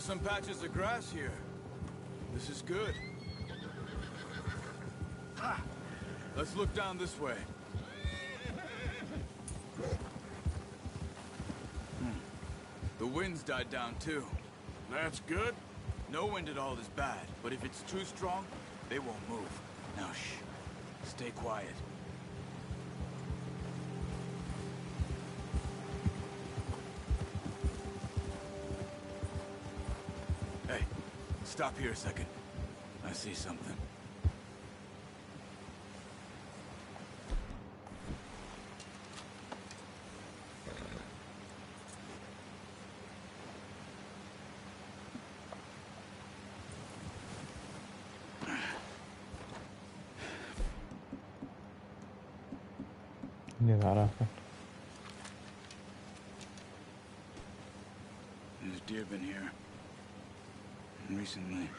There's some patches of grass here. This is good. Let's look down this way. The wind's died down too. That's good. No wind at all is bad, but if it's too strong, they won't move. Now shh. Stay quiet. Hey, stop here a second. I see something. Knew that happened. There's deer been here. Recently.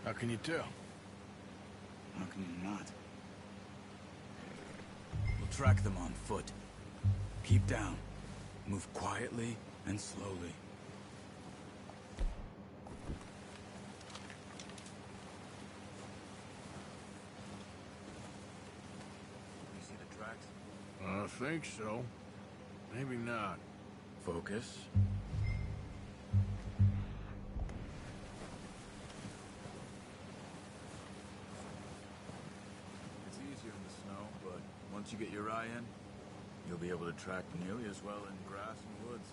How can you tell? How can you not? We'll track them on foot. Keep down. Move quietly and slowly. You see the tracks? I think so. Maybe not. Focus. It's easier in the snow, but once you get your eye in, you'll be able to track nearly as well in grass and woods.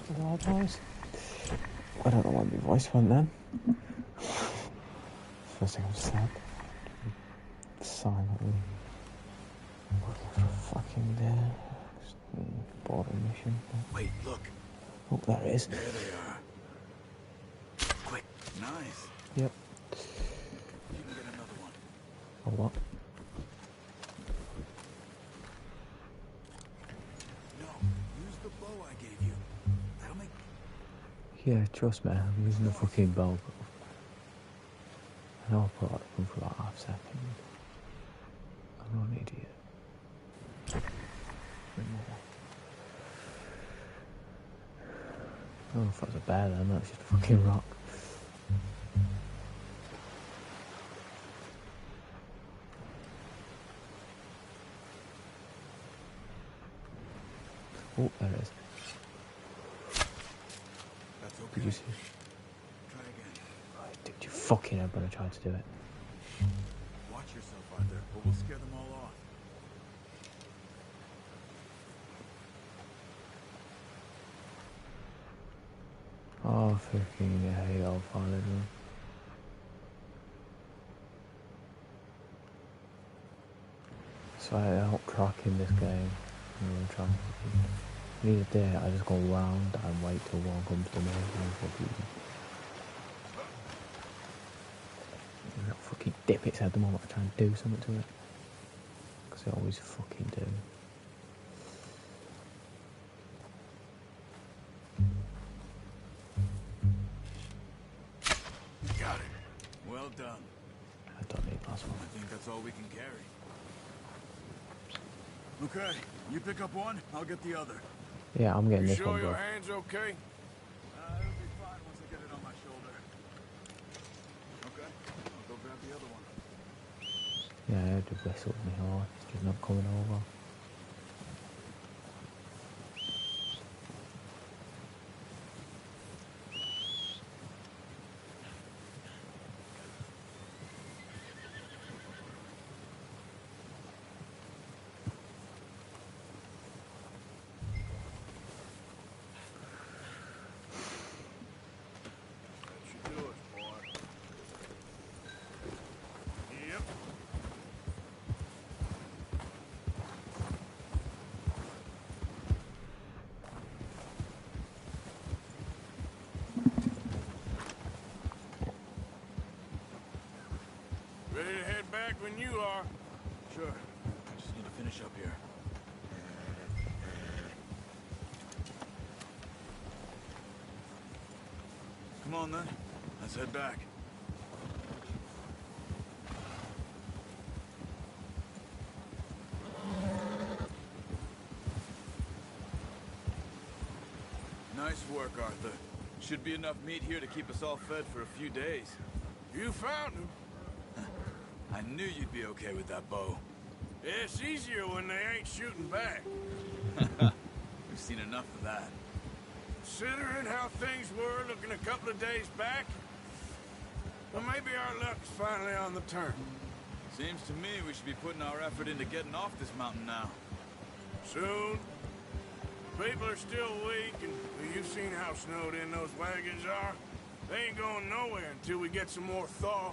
The loud noise. I don't know why my voice went then. First thing I said. Silently. Looking for a fucking border mission. Wait, look. Oh, there it is. There they are. Quick. Nice. Yep. You can get another one. A what? No, use the bow I gave you. That'll make... Yeah, trust me, I'm using the fucking bow. I know I put it on for like half a second. I'm not an idiot. I don't know if that's a bear then, that's just a fucking rock. Oh, there it is. That's okay. Did you see? Try again. Oh, did you fucking head when I tried to do it? Watch yourself, Arthur, or we'll scare them all off. Oh, freaking hate I'll find it. So I help track in this game. I'm trying to need a day, I just go round and wait till one comes to me and fucking dip its head the moment I try and do something to it. Because they always fucking do. Got it. Well done. I don't need last one. I think that's all we can carry. Okay, you pick up one, I'll get the other. Yeah, I'm getting You this sure one, bro. your hand's okay? It'll be fine once I get it on my shoulder. Okay, I'll go grab the other one. Yeah, I had to whistle me hard. It's just not coming over. That should do it, boy. Yep. back when you are. Sure. I just need to finish up here. Come on, then. Let's head back. Nice work, Arthur. Should be enough meat here to keep us all fed for a few days. You found him. I knew you'd be okay with that bow. It's easier when they ain't shooting back. We've seen enough of that. Considering how things were looking a couple of days back, well, maybe our luck's finally on the turn. Seems to me we should be putting our effort into getting off this mountain now. Soon. People are still weak, and you've seen how snowed in those wagons are. They ain't going nowhere until we get some more thaw.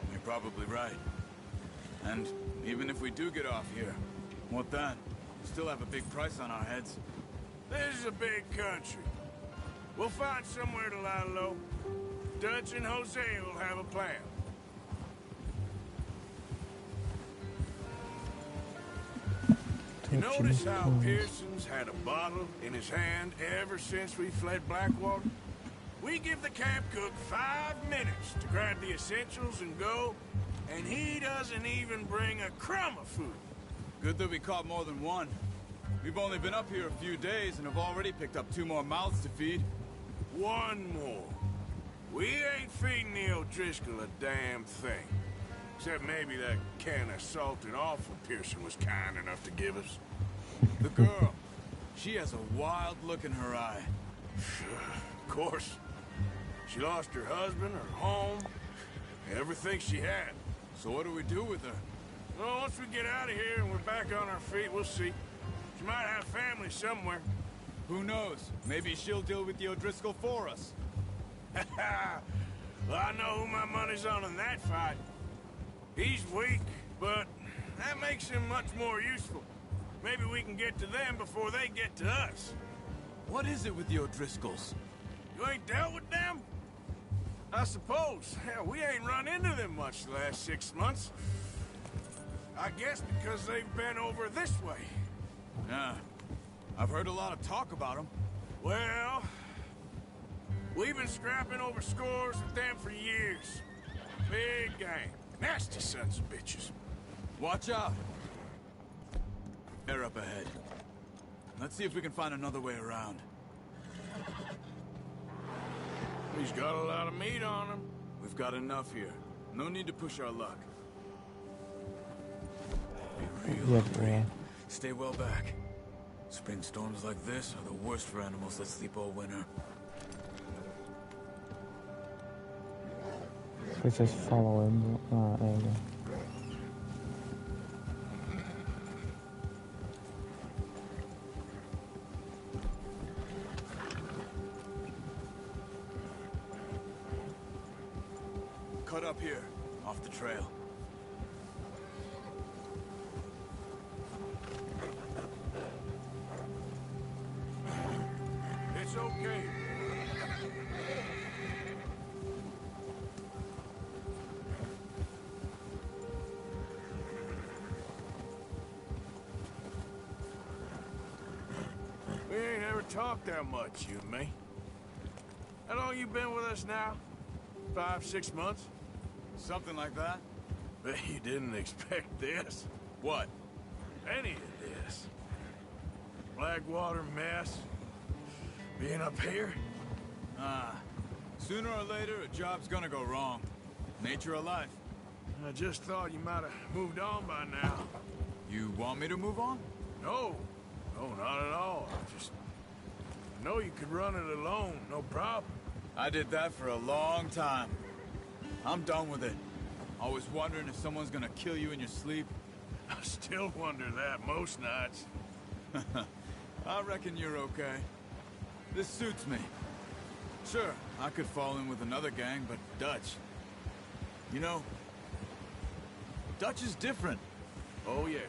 You're probably right. And even if we do get off here, what then? We still have a big price on our heads. This is a big country. We'll find somewhere to lie low. Dutch and Jose will have a plan. You notice how Pearson's had a bottle in his hand ever since we fled Blackwater? We give the camp cook 5 minutes to grab the essentials and go, and he doesn't even bring a crumb of food. Good that we caught more than one. We've only been up here a few days and have already picked up 2 more mouths to feed. One more. We ain't feeding the O'Driscoll a damn thing. Except maybe that can of salted offal Pearson was kind enough to give us. The girl. She has a wild look in her eye. Of course. She lost her husband, her home, everything she had. So what do we do with her? Well, once we get out of here and we're back on our feet, we'll see. She might have family somewhere. Who knows? Maybe she'll deal with the O'Driscoll for us. Well, I know who my money's on in that fight. He's weak, but that makes him much more useful. Maybe we can get to them before they get to us. What is it with the O'Driscolls? You ain't dealt with them? I suppose. Hell, we ain't run into them much the last 6 months. I guess because they've been over this way. Yeah. I've heard a lot of talk about them. Well, we've been scrapping over scores with them for years. Big gang. Nasty sons of bitches. Watch out. They're up ahead. Let's see if we can find another way around. He's got a lot of meat on him. We've got enough here. No need to push our luck. Be real hungry. Stay well back. Spring storms like this are the worst for animals that sleep all winter. Let's just follow him. Alright, there we go. Cut up here, off the trail. It's okay. We ain't ever talked that much, you and me. How long you been with us now? 5, 6 months? Something like that? Bet you didn't expect this. What? Any of this. Blackwater mess. Being up here? Sooner or later, a job's gonna go wrong. Nature of life. I just thought you might have moved on by now. You want me to move on? No. No, not at all. I know you could run it alone, no problem. I did that for a long time. I'm done with it. Always wondering if someone's gonna kill you in your sleep. I still wonder that most nights. I reckon you're okay. This suits me. Sure, I could fall in with another gang, but Dutch... You know, Dutch is different. Oh, yes.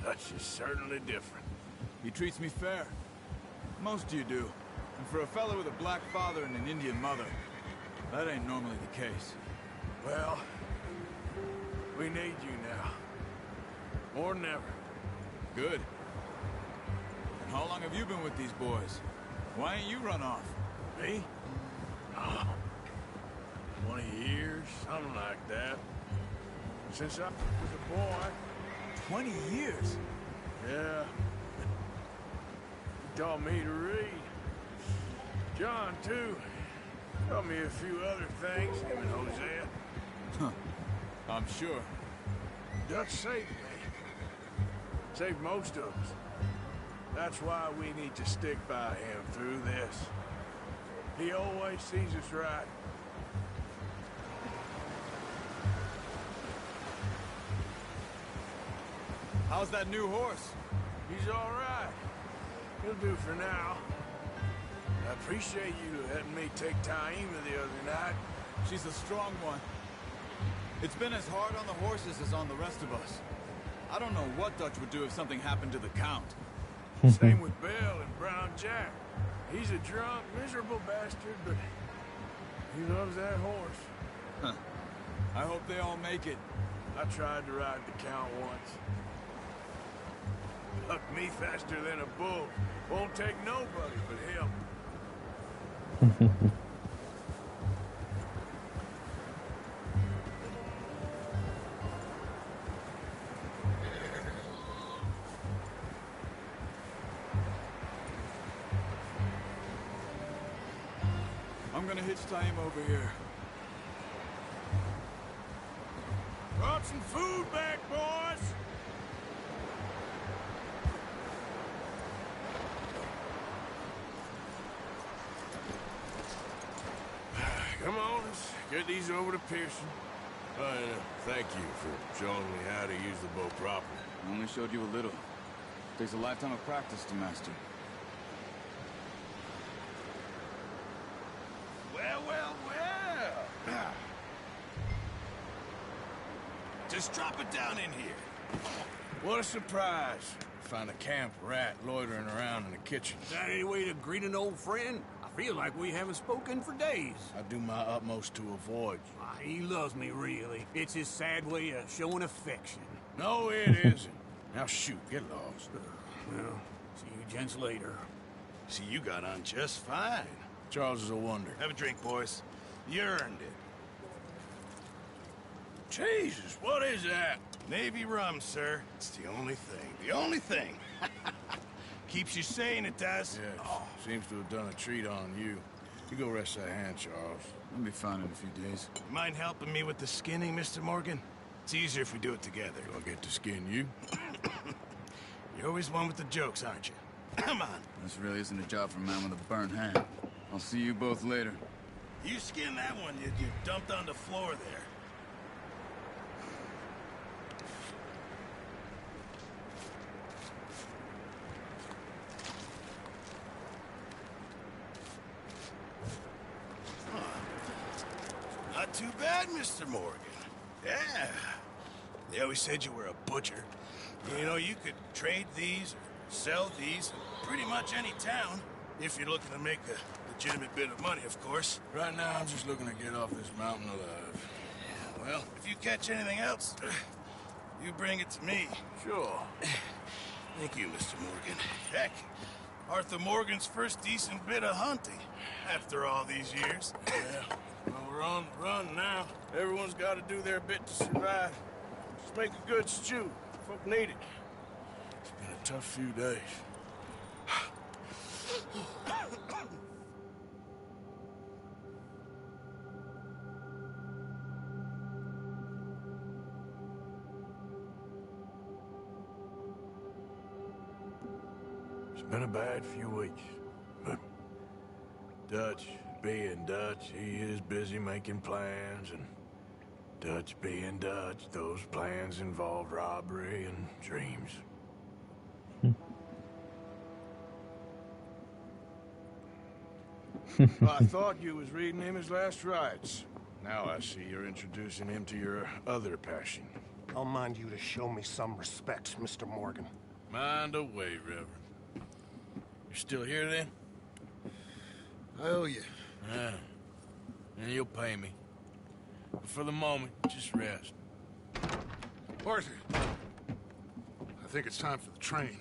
Dutch is certainly different. He treats me fair. Most of you do. And for a fellow with a black father and an Indian mother, that ain't normally the case. Well, We need you now. More than ever. Good. And how long have you been with these boys? Why ain't you run off? Me? Oh, 20 years, something like that. Since I was a boy. 20 years? Yeah. He taught me to read. John, too. Taught me a few other things, him and Hosea. Huh. I'm sure. Dutch saved me. Saved most of us. That's why we need to stick by him through this. He always sees us right. How's that new horse? He's all right. He'll do for now. I appreciate you letting me take Taima the other night. She's a strong one. It's been as hard on the horses as on the rest of us. I don't know what Dutch would do if something happened to the Count. Same with Bill and Brown Jack. He's a drunk, miserable bastard, but he loves that horse. Huh. I hope they all make it. I tried to ride the Count once. Bucked me faster than a bull. Won't take nobody but him. I'm gonna hitch Taima over here. Brought some food back, boys! Come on, let's get these over to Pearson. Thank you for showing me how to use the boat properly. I only showed you a little. Takes a lifetime of practice to master. Well, well, well! Just drop it down in here. What a surprise. Find a camp rat loitering around in the kitchen. Is that any way to greet an old friend? I feel like we haven't spoken for days. I do my utmost to avoid you. He loves me, really. It's his sad way of showing affection. No, it isn't. Now shoot, get lost. Well, see you gents later. See, you got on just fine. Charles is a wonder. Have a drink, boys. You earned it. Jesus, what is that? Navy rum, sir. It's the only thing. The only thing. Keeps you sane, it does. Yes, seems to have done a treat on you. You go rest that hand, Charles. I'll be fine in a few days. Mind helping me with the skinning, Mr. Morgan? It's easier if we do it together. Do I get to skin you? You're always one with the jokes, aren't you? Come on. This really isn't a job for a man with a burnt hand. I'll see you both later. You skinned that one you dumped on the floor there. Not too bad, Mr. Morgan. Yeah. They always said you were a butcher. You know, you could trade these or sell these in pretty much any town if you're looking to make a legitimate bit of money, of course. Right now, I'm just looking to get off this mountain alive. Yeah, well, if you catch anything else, you bring it to me. Sure. Thank you, Mr. Morgan. Heck, Arthur Morgan's first decent bit of hunting after all these years. Yeah. Well, we're on the run now. Everyone's got to do their bit to survive. Just make a good stew. Folk need it. It's been a tough few days. It's been a bad few weeks, but Dutch being Dutch, he is busy making plans, and Dutch being Dutch, those plans involve robbery and dreams. Well, I thought you was reading him his last rites. Now I see you're introducing him to your other passion. I'll mind you to show me some respect, Mr. Morgan. Mind away, Reverend. You're still here, then? I owe you. Yeah. And you'll pay me. But for the moment, just rest. Arthur, I think it's time for the train.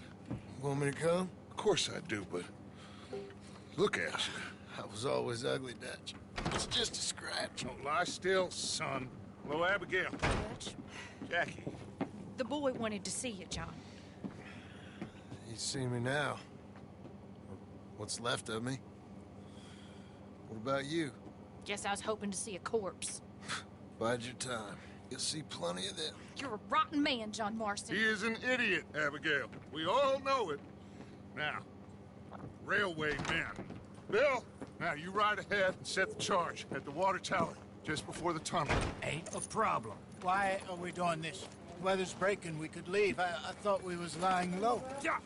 Want me to come? Of course I do, but look at you. I was always ugly, Dutch. It's just a scratch. Don't lie still, son. Hello, Abigail. Dutch, Jackie. the boy wanted to see you, John. He's seen me now. What's left of me? What about you? Guess I was hoping to see a corpse. Bide your time. You'll see plenty of them. You're a rotten man, John Marston. He is an idiot, Abigail. We all know it. Now, railway men. Bill, now you ride ahead and set the charge at the water tower just before the tunnel. Ain't a problem. Why are we doing this? Weather's breaking, we could leave. I thought we was lying low. Yeah,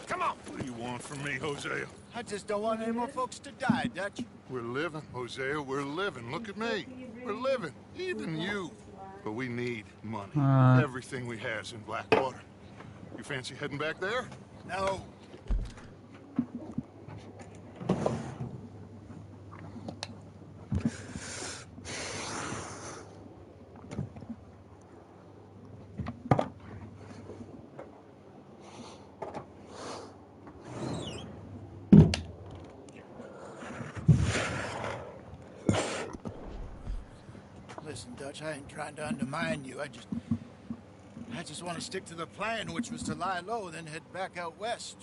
come on. What do you want from me, Hosea? I just don't want any more folks to die, Dutch. We're living, Hosea, we're living. Look at me. We're living, even you. But we need money. Everything we has in Blackwater. You fancy heading back there? No. Listen, Dutch, I ain't trying to undermine you. I just want to stick to the plan, which was to lie low, then head back out west.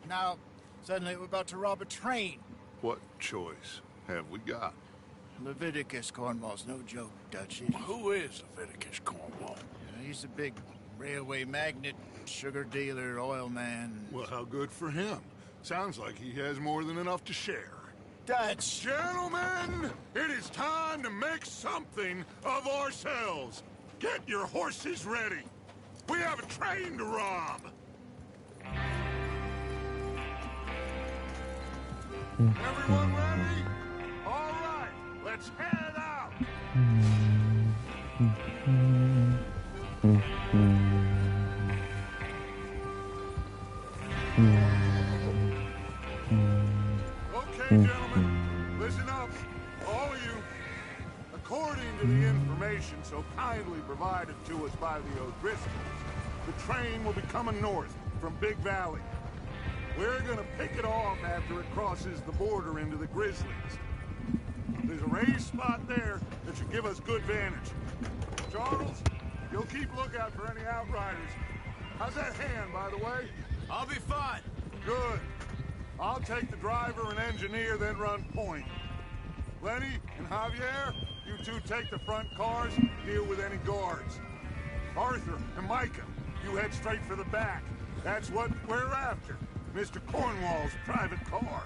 Now, suddenly we're about to rob a train. What choice have we got? Leviticus Cornwall's no joke, Dutch. Who is Leviticus Cornwall? He's a big railway magnate, sugar dealer, oil man. Well, how good for him. Sounds like he has more than enough to share. Dutch! Gentlemen, it is time to make something of ourselves. Get your horses ready. We have a train to rob. Everyone ready? All right, let's head out. Okay, gentlemen, listen up, all of you. According to the information so kindly provided to us by the O'Driscolls, the train will be coming north from Big Valley. We're gonna pick it off after it crosses the border into the Grizzlies. There's a raised spot there that should give us good vantage. Charles, you'll keep lookout for any outriders. How's that hand, by the way? I'll be fine. Good. I'll take the driver and engineer, then run point. Lenny and Javier, you two take the front cars, deal with any guards. Arthur and Micah, you head straight for the back. That's what we're after. Mr. Cornwall's private car.